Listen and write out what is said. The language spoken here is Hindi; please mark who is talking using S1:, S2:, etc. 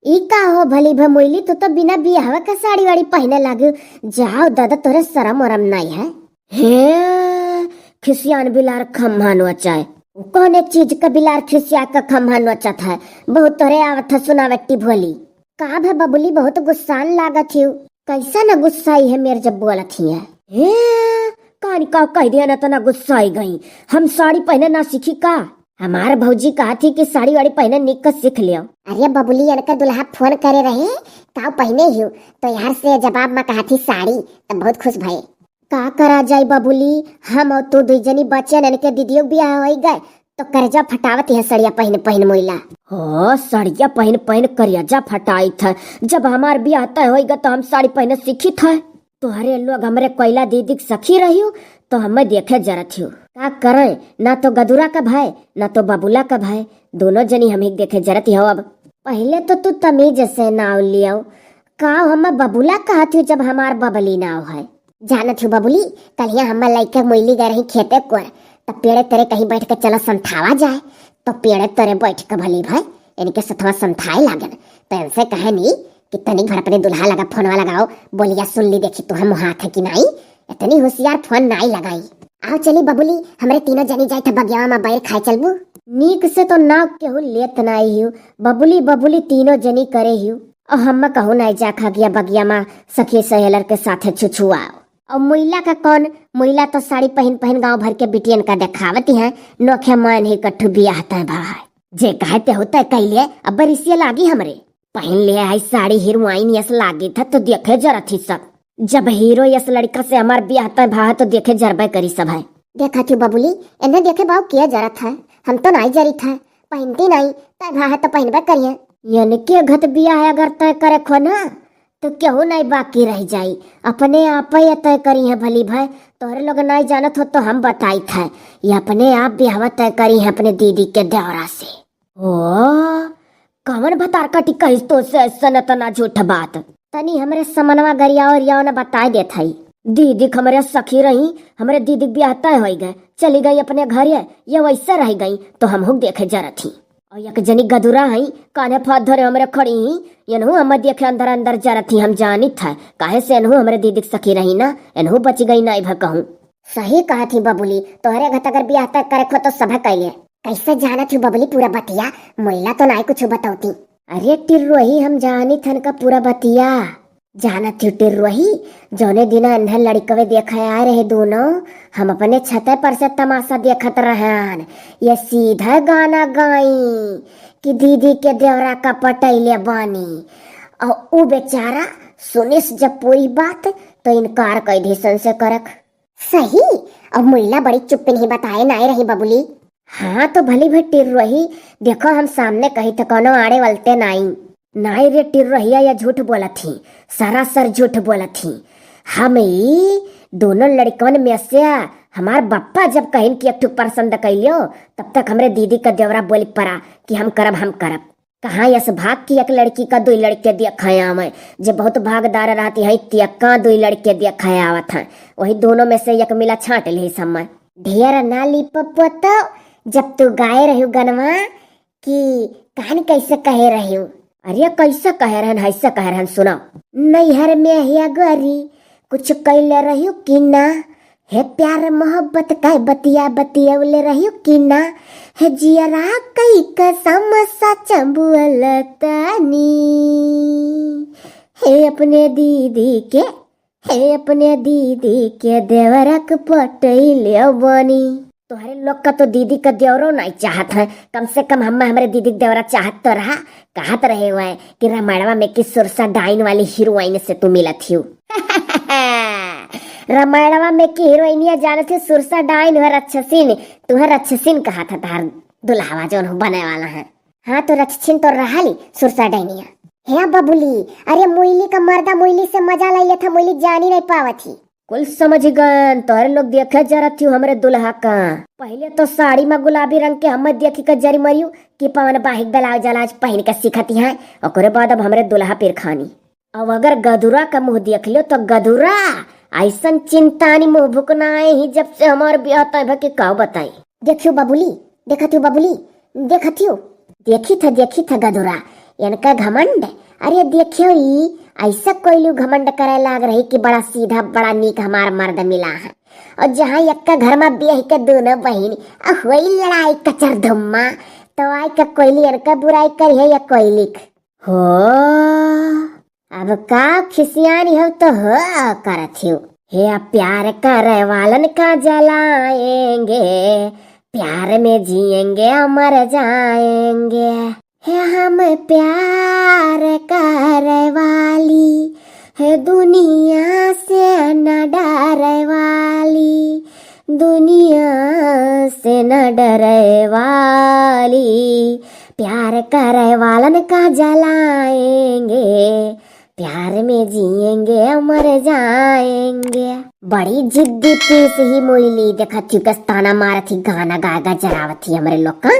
S1: ई का हो भली भमोइली, तो बिना बियाह का साड़ी वाड़ी पहने लागे। जाओ दादा, तोरे शरम वरम नहीं है? हे खिसियान बिलार खम्हा नोचाए। कौन एक चीज का बिलार खिसिया का खम्हा नोचत है? बहुत तोरे आवत है सुनावटी भोली। का भे बबुली, बहुत गुस्सान लागत हियो। कैसा न गुस्साई है मेरे जब बोलत ही है? हे कान का कह दिया ना तो ना गुस्साई गई। हम साड़ी पहने ना सीखी का? हमारे भौजी कहा थी कि साड़ी वाड़ी पहने निक कर सीख लियो। अरे बबुली, इनका दुल्हा फोन करे रहे का पहने हियो, तो यार से जवाब में कहा थी साड़ी, तब बहुत खुश भये। का करा जाए बबुली, हम और तू दुई जनी बच्चे इनके दीदियों ब्याह हो गए तो कर्जा फटावत है सड़िया पहन पहन मोइला। हो सड़िया पहन पहन कर्जा फटाई था। जब हमार ब्याह तय होगा तो हम साड़ी पहने सीखी था। तुम्हारे लोग हमारे कोयला दीदी सखी रही हो तो हमें देखे जरत हो। का करे, ना तो गदुरा का भाई ना तो बबुला का भाई, दोनों जनी हमें देखे जरत हो। अब पहले तो तू तमीज से नाव लियो। का हम बबुला कहा थी जब हमार बबली नाव है? जानत हूँ बबुली, कल हम लइके मोइली गए रही खेते को, तब पेड़े तेरे कहीं बैठ के चला संथावा जाए, तो पेड़े तेरे बैठ के भली भाई इनके सथवा संथाए लागन। तो इनसे कहे नहीं कि तनिक भर अपने दुल्हा लगा फोनवा लगाओ, बोलिया सुन ली देखी तुह मुहात है कि नहीं। इतनी होशियार फोन नहीं लगाई। आओ चली बबुली, हमरे तीनों जनी जाए थे बगिया में बैर खाए चलबू। नीक से तो नाव केहू लेत नहीं हियो, बबुली बबुली तीनों जनी करे हियो। और हम कहू नहीं जा खा गया बगिया में सखी सहेलर के साथे छुछुआओ। और मुइला का कौन, मुइला तो साड़ी पहन पहन गांव भर के बिटियन का देखावती है। नोखे मन ही कट्ठू बियाहता है भाई। जे कहते होता है कैलिए अब बरिसिया लागी हमरे पहन ले आई साड़ी हीरोइन यस लागी था तो देखे जरा थी सब। जब हीरो यस लड़का से हमार ब्याह तय भा तो देखे जरबे करी सब है। देखा थी बबुली, इन्हें देखे भाव किया जरा था, हम तो नहीं जरी था, पहनती नहीं तय भा है तो पहनबे करिए। यानी के घत ब्याह अगर तय करे खो ना तो केहू नहीं बाकी रह जाई, अपने आप ही तय करी है भली भाई। तोहरे लोग नहीं जानत हो तो हम बताई था, ये अपने आप ब्याह तय करी है अपने दीदी के देवरा से। ओ कवन भतार कटी कही तो से सनतना झूठ बात। तनी हमरे समनवा गरिया और याव न बताए दे थई। दीदी हमारे सखी रही, हमारे दीदी ब्याह तय हो गए, चली गई अपने घर, ये वैसे रह गई तो हम हुक देखे जरा थी। और एक जनी गदुरा है काने फात धरे हमरे खड़ी ही, एनहु हम देखे अंदर अंदर जरा थी। हम जानी था काहे से एनहु हमरे दीदी सखी रही ना, एनहु बच गई नहीं भकहूं। सही कहा थी बबुली, तोहरे घर अगर ब्याह तय करे खो तो सब कैले। कैसे जाना थी बबुली पूरा बतिया? मोइला तो नहीं कुछ बताऊती। अरे टिर्रोही, हम जानी थन का पूरा बतिया जाना थी। टिर्रोही जौने दिना अन्हर लड़कवे देखे आए रहे दोनों, हम अपने छते पर से तमाशा देखत रहन। ये सीधा गाना गाई कि दीदी के देवरा का पटैले बानी। और वो बेचारा सुनिस जब पूरी बात तो इनकार कर दी सन से करक। सही। अब मुइला बड़ी चुप नहीं बताए नहीं रही बबुली। हाँ तो भली भाई टिर्रोही, देखो हम सामने कही तो कोनो आड़े वलते नहीं रे टिर्रोहिया, या झूठ बोला थी, सरासर झूठ बोला थी। हम ही दोनों लड़कन में से हमार बप्पा जब कहिन कि एक पसंद कैलियो, तब तक हमरे दीदी का देवरा बोल पड़ा कि हम करब। कहाँ यस भाग की एक लड़की का दो लड़के दिखाया मैं, जो बहुत भागदार रहती है तियक्का दो लड़के दिखाया आवत है, वही दोनों में से एक मिला छाट ली समय। ढेर नाली पप्पो, जब तू गाए रही गनवा कि कहानी कैसे कहे रही। अरे कैसे कह रहन, ऐसे कह रहन सुना। नैहर में है गरी कुछ कैले रही कि ना, है प्यार मोहब्बत का बतिया बतियौले रही कि ना, है जियरा कई कसम सच बोलतानी, है अपने दीदी के देवरक पटैले बनी। तुम्हारे लोग का तो दीदी का देवरो नहीं चाहत है, कम से कम हम हमारे दीदी देवरा चाहत तो रहा। कहत रहे हुए कि रामायणवा में की सुरसा डाइन वाली हीरोइन से तू मिला थी। रामायणवा में की हीरोइनिया जाने थे सुरसा डाइन है रक्षसिन, तुम्हें रक्षसिन कहा था तार दुल्हावा जो बने वाला है। हाँ तो रक्षसिन तो रहा ली सुरसा डाइनिया है बबुली। अरे मोइली का मर्दा मोइली से मजा ला लिया था, मोइली जानी नहीं पावा थी। कुल समझ गन, तोहरे लोग देखे जरा थी हमरे दुल्हा का। पहले तो साड़ी में गुलाबी रंग के हम देखी के जरी मरियो कि पवन बाहिक ब्लाउज जलाज पहन के सिखती है। और बाद अब हमरे दुल्हा पेर खानी। अब अगर गदुरा का मुंह देख लियो तो गदुरा ऐसन चिंतानी मुंह भुकना है ही जब से हमारे ब्याह तय के का बताई। देखियो बबुली, देखती बबुली, देखी था गदुरा इनका घमंड। अरे देखियो ई ऐसा कोई घमंड करे लाग रही कि बड़ा सीधा बड़ा नीक हमार मर्द मिला है। और जहाँ यक्का घर में बिया के दोनों बहन वही लड़ाई कचर धुम्मा, तो आई का कोयली इनका बुराई करी या कोयली हो। अब का खिसियानी हो तो हो करत हो। हे प्यार करे वालन का जलाएंगे, प्यार में जिएंगे मर जाएंगे। है हम प्यार करे वाली, है दुनिया से न डरे वाली, दुनिया से न डरे वाली। प्यार करे वालन का जलाएंगे, प्यार में जिएंगे मर जाएंगे। बड़ी जिद्दी पीस ही मोइली देखा थी कस्ताना मारा थी गाना गागा जरावत थी हमारे लोग का।